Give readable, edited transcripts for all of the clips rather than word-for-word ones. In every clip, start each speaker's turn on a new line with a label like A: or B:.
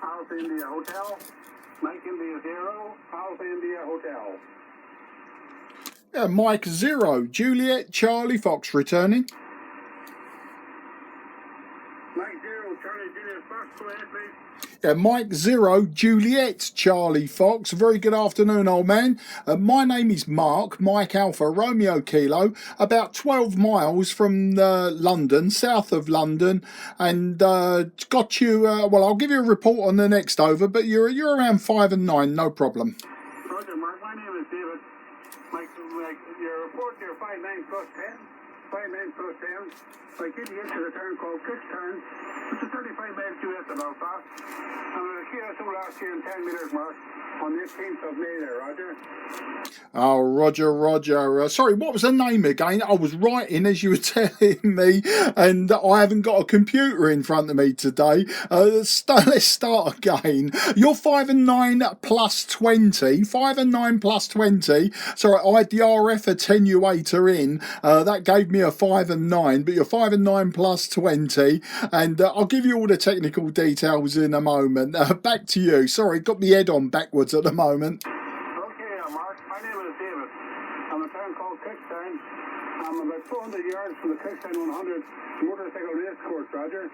A: Alpha India Hotel. Mike India 0, Alpha India Hotel.
B: Mike 0, Juliet Charlie Fox returning.
A: Mike 0, Charlie Juliet Fox, go ahead please.
B: Mike 0, Juliet Charlie Fox. Very good afternoon, old man. My name is Mark, Mike Alpha Romeo Kilo, about 12 miles from London, south of London, and got you, well, I'll give you a report on the next over, but you're around 5 and 9, no problem.
A: Roger, Mark, my name is David. Mike, your report here, 59 plus 10. 59 plus 10. I give you into the turn called Kickturn. It's a 35 miles due west of Belfast. I'm going to key us last year in 10 metres, Mark, on the 18th of May there, Roger.
B: Oh, Roger. Sorry, what was the name again? I was writing as you were telling me, and I haven't got a computer in front of me today. Let's start again. You're 5 and 9 plus 20. 5 and 9 plus 20. Sorry, I had the RF attenuator in. That gave me a 5 and 9, but you're 5 and 9 plus 20. And I'll give you all the technical details in a moment. Back to you. Sorry, got my head on backwards at the moment.
A: Mark, my name is David. I'm a town called Kickstown. I'm about 400 yards from the Kickstown 100 motorcycle race course, Roger.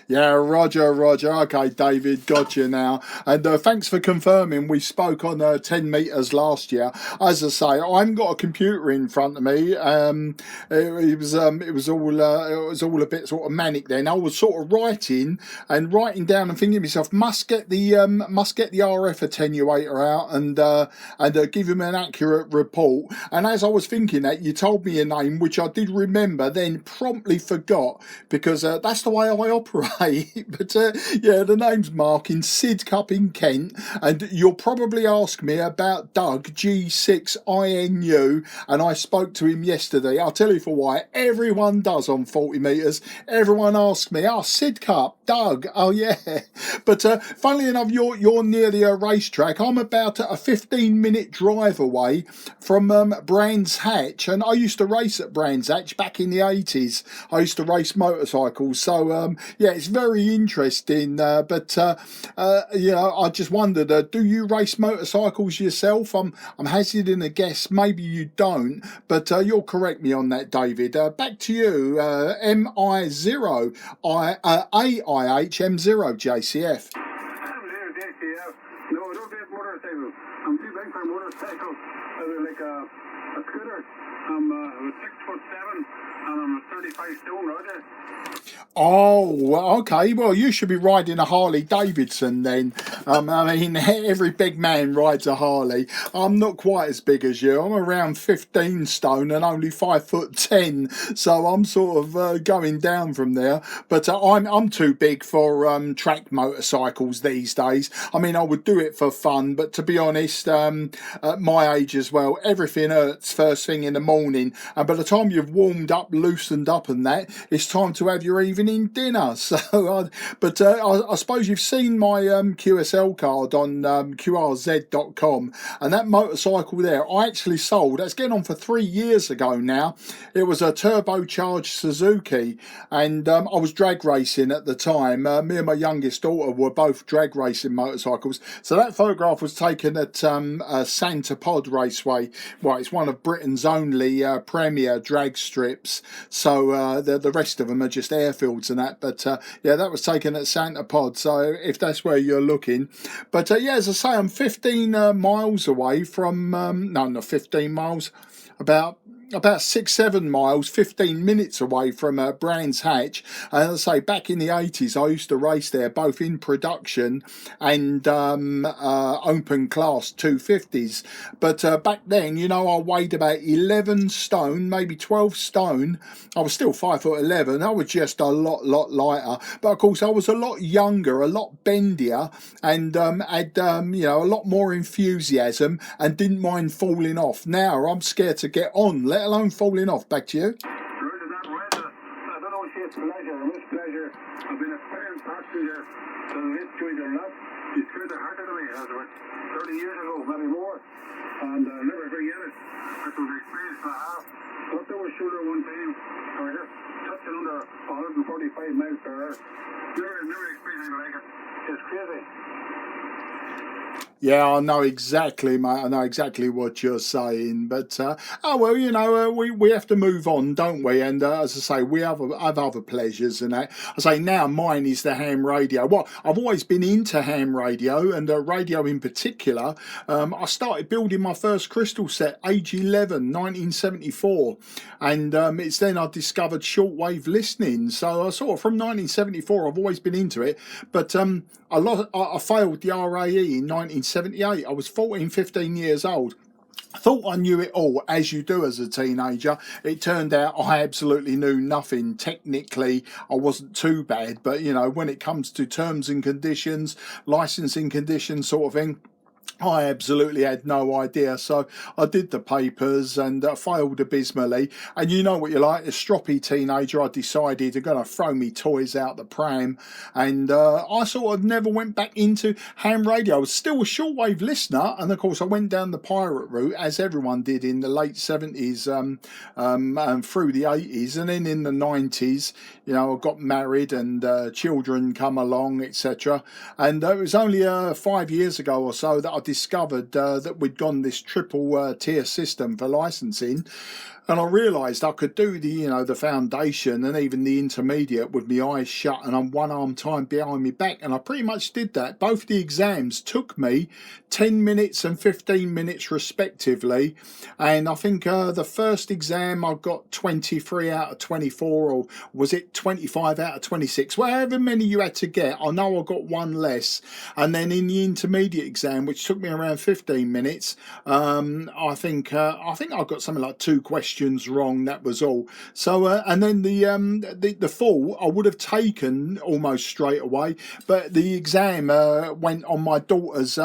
B: Yeah, Roger. Okay, David, got you now. And thanks for confirming. We spoke on 10 metres last year. As I say, I haven't got a computer in front of me. It was all a bit sort of manic then. I was sort of writing down and thinking to myself, must get the RF attenuator out and give him an accurate report. And as I was thinking that, you told me a name which I did remember, then promptly forgot because that's the way I operate. But yeah, the name's Mark in Sidcup in Kent, and you'll probably ask me about Doug G6INU, and I spoke to him yesterday. I'll tell you for why. Everyone does on 40 metres. Everyone asks me, Sidcup, Doug, oh yeah. But funnily enough, you're near the racetrack. I'm about a 15-minute drive away from Brands Hatch, and I used to race at Brands Hatch back in the 80s. I used to race motorcycles, so yeah, it's very interesting. But I just wondered, do you race motorcycles yourself? I'm hazarding a guess. Maybe you don't, but you'll correct me on that, David. Back to you. MI0 AIH M0 JCF.
A: JCF. No, I don't get motorcycles. I'm too big for a motorcycle. I'm like a scooter. I'm 6'7" and I'm 35 stone, Roger.
B: Oh, okay. Well, you should be riding a Harley Davidson then. I mean, every big man rides a Harley. I'm not quite as big as you. I'm around 15 stone and only 5'10", so I'm sort of going down from there. But I'm too big for track motorcycles these days. I mean, I would do it for fun, but to be honest, at my age as well, everything hurts first thing in the morning, and by the time you've warmed up, loosened up and that, it's time to have your evening dinner. So I suppose you've seen my QSL card on QRZ.com, and that motorcycle there I actually sold. That's getting on for 3 years ago now. It was a turbocharged Suzuki, and I was drag racing at the time. Me and my youngest daughter were both drag racing motorcycles, so that photograph was taken at Santa Pod Raceway. Well, it's one of Britain's only premier drag strips, so the rest of them are just airfields and that. But yeah, that was taken at Santa Pod, so if that's where you're looking. But yeah, as I say, I'm 15 miles away from no, not 15 miles, about 6-7 miles, 15 minutes away from Brands Hatch. And as I say, back in the 80s, I used to race there, both in production and open class 250s. But back then, I weighed about 11 stone, maybe 12 stone. I was still 5'11". I was just a lot lighter. But of course, I was a lot younger, a lot bendier, and had a lot more enthusiasm and didn't mind falling off. Now I'm scared to get on, let alone falling off. Back to you.
A: Roger that, right. I don't know if it's pleasure or mispleasure. I've been a parent passenger to the history of love. You scared the heart out of me. That was about 30 years ago, maybe more. And I'll never forget it. It was an experience and a half. Got to a shooter one time. I was just touching under 145 miles per hour. Never experienced anything like it. It's crazy.
B: Yeah, I know exactly, mate. I know exactly what you're saying, but oh well, we have to move on, don't we? And as I say, we have other pleasures, and that. I say now mine is the ham radio. Well, I've always been into ham radio and radio in particular. I started building my first crystal set age 11, 1974, and it's then I discovered shortwave listening. So I sort of from 1974, I've always been into it, but I failed the RAE in 1978. I was 14, 15 years old. I thought I knew it all, as you do as a teenager. It turned out I absolutely knew nothing. Technically, I wasn't too bad, but when it comes to terms and conditions, licensing conditions, sort of thing, I absolutely had no idea, so I did the papers and failed abysmally. And you know what you're like, a stroppy teenager, I decided they're going to throw me toys out the pram, and I sort of never went back into ham radio. I was still a shortwave listener, and of course I went down the pirate route, as everyone did in the late 70s and through the 80s, and then in the 90s, I got married and children come along, etc. And it was only 5 years ago or so that I discovered that we'd gone this triple tier system for licensing, and I realised I could do the foundation and even the intermediate with my eyes shut and on one arm tied behind my back, and I pretty much did that. Both the exams took me 10 minutes and 15 minutes respectively, and I think the first exam I got 23 out of 24, or was it 25 out of 26, however many you had to get. I know I got one less, and then in the intermediate exam, which took me around 15 minutes, I think I got something like 2 questions wrong. That was all. So and then the full I would have taken almost straight away, but the exam went on my daughter's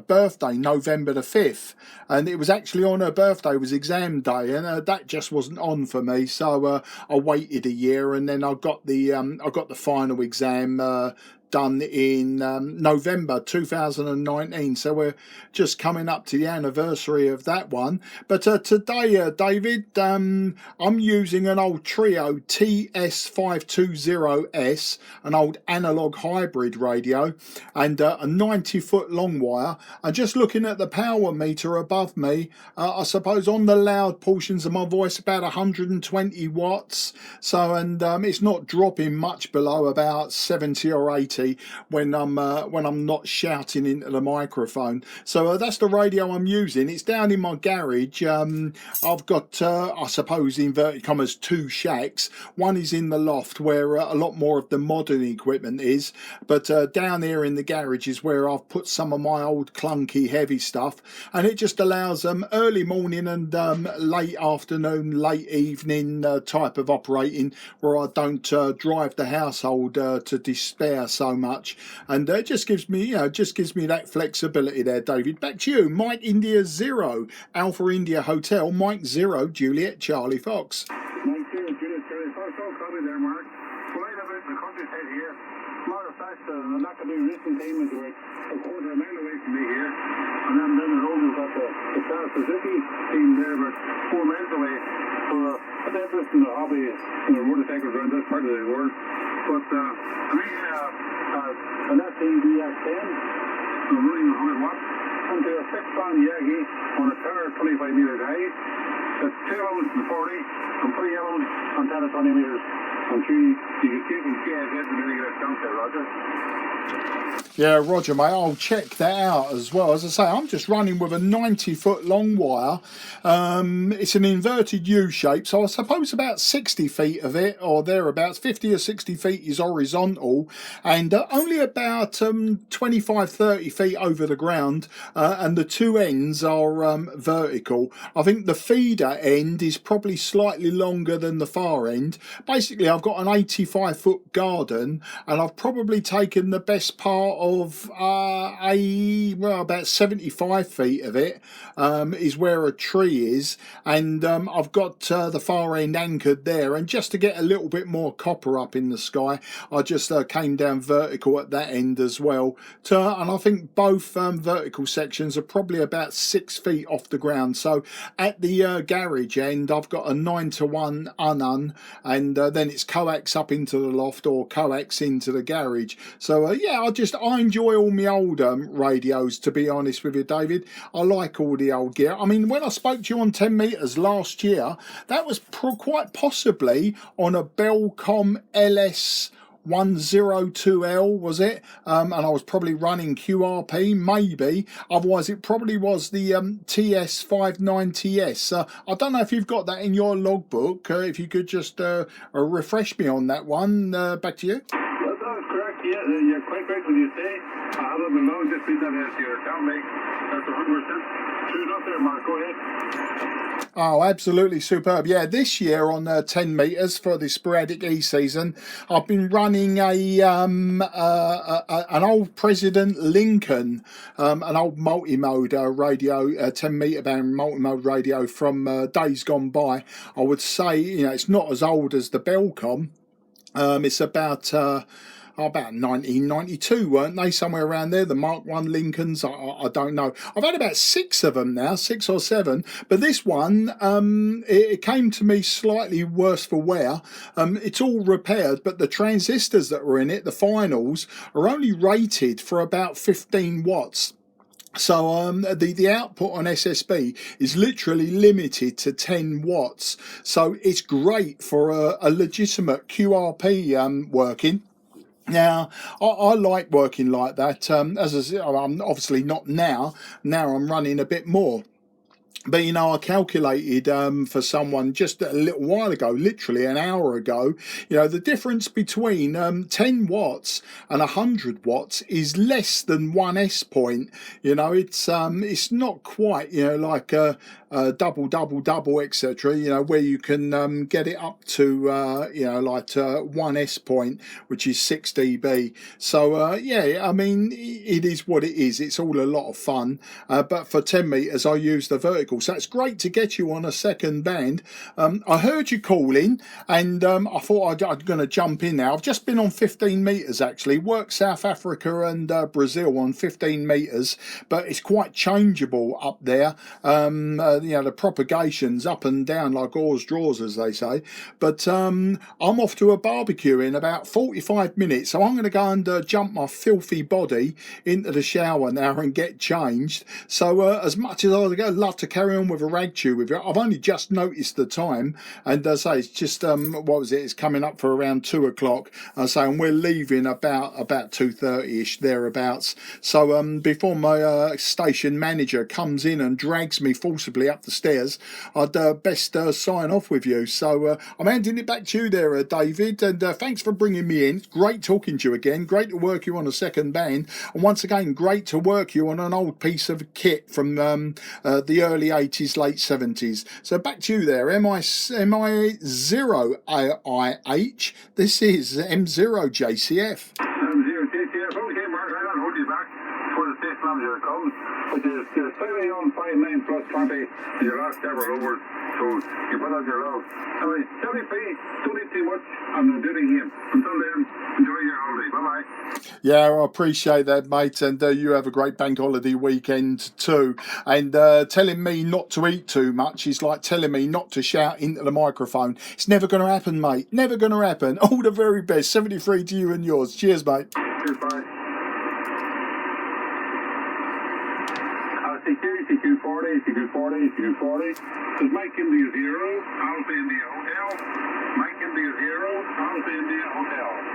B: birthday, November the 5th, and it was actually on her birthday was exam day, and that just wasn't on for me. So I waited a year, and then I got the final exam done in November 2019, so we're just coming up to the anniversary of that one. But today, David, I'm using an old Trio TS520S, an old analog hybrid radio, and a 90-foot long wire. And just looking at the power meter above me, I suppose on the loud portions of my voice about 120 watts. So, and it's not dropping much below about 70 or 80 when I'm not shouting into the microphone. So that's the radio I'm using. It's down in my garage. I've got I suppose inverted commas 2 shacks. One is in the loft where a lot more of the modern equipment is, but down here in the garage is where I've put some of my old clunky heavy stuff, and it just allows early morning and late afternoon, late evening type of operating, where I don't drive the household to despair so much, and it just gives me that flexibility there. David, back to you. Mike India 0 Alpha India Hotel, Mike 0 Juliet Charlie Fox.
A: Mike 0 Juliet Charlie Fox. Don't call me there, Mark. Well, I live out in the countryside here. Matter of fact, not to be recent time into it, a quarter of a mile away from me here, and then the road is got the Star Suzuki team there, but 4 miles away. So I'm interested in the hobby, motorcycles around this part of the world. But an SEDX10, I'm running 100 watts, onto a 6-band Yagi on a car 25 metres high. It's 2 hours and 40, and 3 hours on 10 or 20 metres. And 3, you can keep them KSS and then you get a chance there, Roger.
B: Yeah, Roger, mate, I'll check that out as well. As I say, I'm just running with a 90-foot long wire. It's an inverted U shape, so I suppose about 60 feet of it, or thereabouts, 50 or 60 feet is horizontal, and only about 25, 30 feet over the ground, and the 2 ends are vertical. I think the feeder end is probably slightly longer than the far end. Basically, I've got an 85-foot garden, and I've probably taken the best part of about 75 feet of it is where a tree is, and I've got the far end anchored there, and just to get a little bit more copper up in the sky, I just came down vertical at that end as well, and I think both vertical sections are probably about 6 feet off the ground. So at the garage end, I've got a 9-to-1 unun, and then it's coax up into the loft or coax into the garage. So yeah, I enjoy all my old radios, to be honest with you, David. I like all the old gear. I mean, when I spoke to you on 10 metres last year, that was quite possibly on a Bellcom LS 102L, was it? And I was probably running QRP, maybe. Otherwise, it probably was the TS590S. I don't know if you've got that in your logbook. If you could just refresh me on that one. Back to you.
A: That's correct. Yeah, you're quite right when you say. I haven't been long, just read that as your account, mate. That's 100%. True up there, Mark. Go ahead.
B: Oh, absolutely superb. Yeah, this year on 10 metres for the sporadic E-season, I've been running an old President Lincoln, an old multi-mode radio, 10 metre band multi-mode radio from days gone by. I would say, it's not as old as the Bellcom. It's about 1992, weren't they? Somewhere around there, the Mark 1 Lincolns, I don't know. I've had about 6 of them now, 6 or 7, but this one, it came to me slightly worse for wear. It's all repaired, but the transistors that were in it, the finals, are only rated for about 15 watts. So the output on SSB is literally limited to 10 watts. So it's great for a legitimate QRP working. Now, I like working like that. As I said, I'm obviously not now. Now I'm running a bit more. But, I calculated for someone just a little while ago, literally an hour ago, the difference between 10 watts and 100 watts is less than 1 S point. It's not quite, like a double, etc., where you can get it up to, like 1 S point, which is 6 dB. So, yeah, I mean, it is what it is. It's all a lot of fun. But for 10 metres, I use the vertical. So it's great to get you on a second band. I heard you calling, and I thought I'm going to jump in now. I've just been on 15 metres, actually. Worked South Africa and Brazil on 15 metres, but it's quite changeable up there. The propagation's up and down like oars draws, as they say. But I'm off to a barbecue in about 45 minutes, so I'm going to go and jump my filthy body into the shower now and get changed. So as much as I'd love to carry on with a rag chew with you, I've only just noticed the time, and I say it's just it's coming up for around 2 o'clock. And we're leaving about 2:30ish thereabouts. So before my station manager comes in and drags me forcibly up the stairs, I'd best sign off with you. So I'm handing it back to you there, David, and thanks for bringing me in. It's great talking to you again. Great to work you on a second band, and once again, great to work you on an old piece of kit from the early 80s, late 70s. So back to you there, MI0AIH. This is M0JCF.
A: M0JCF. Okay, Mark, I don't hold you back before the station manager comes. But you're slightly on 59 plus 20 in your last ever over, so you put out your low. Anyway, 70p, don't eat too much, and do it again. Until then, enjoy your holiday. Bye-bye.
B: Yeah, I appreciate that, mate, and you have a great bank holiday weekend too. And telling me not to eat too much is like telling me not to shout into the microphone. It's never going to happen, mate. Never going to happen. All the very best. 73 to you and yours. Cheers, mate.
A: Cheers, bye. CQ40, Does Mike India 0, Alpha India Hotel. Mike India 0, Alpha India Hotel.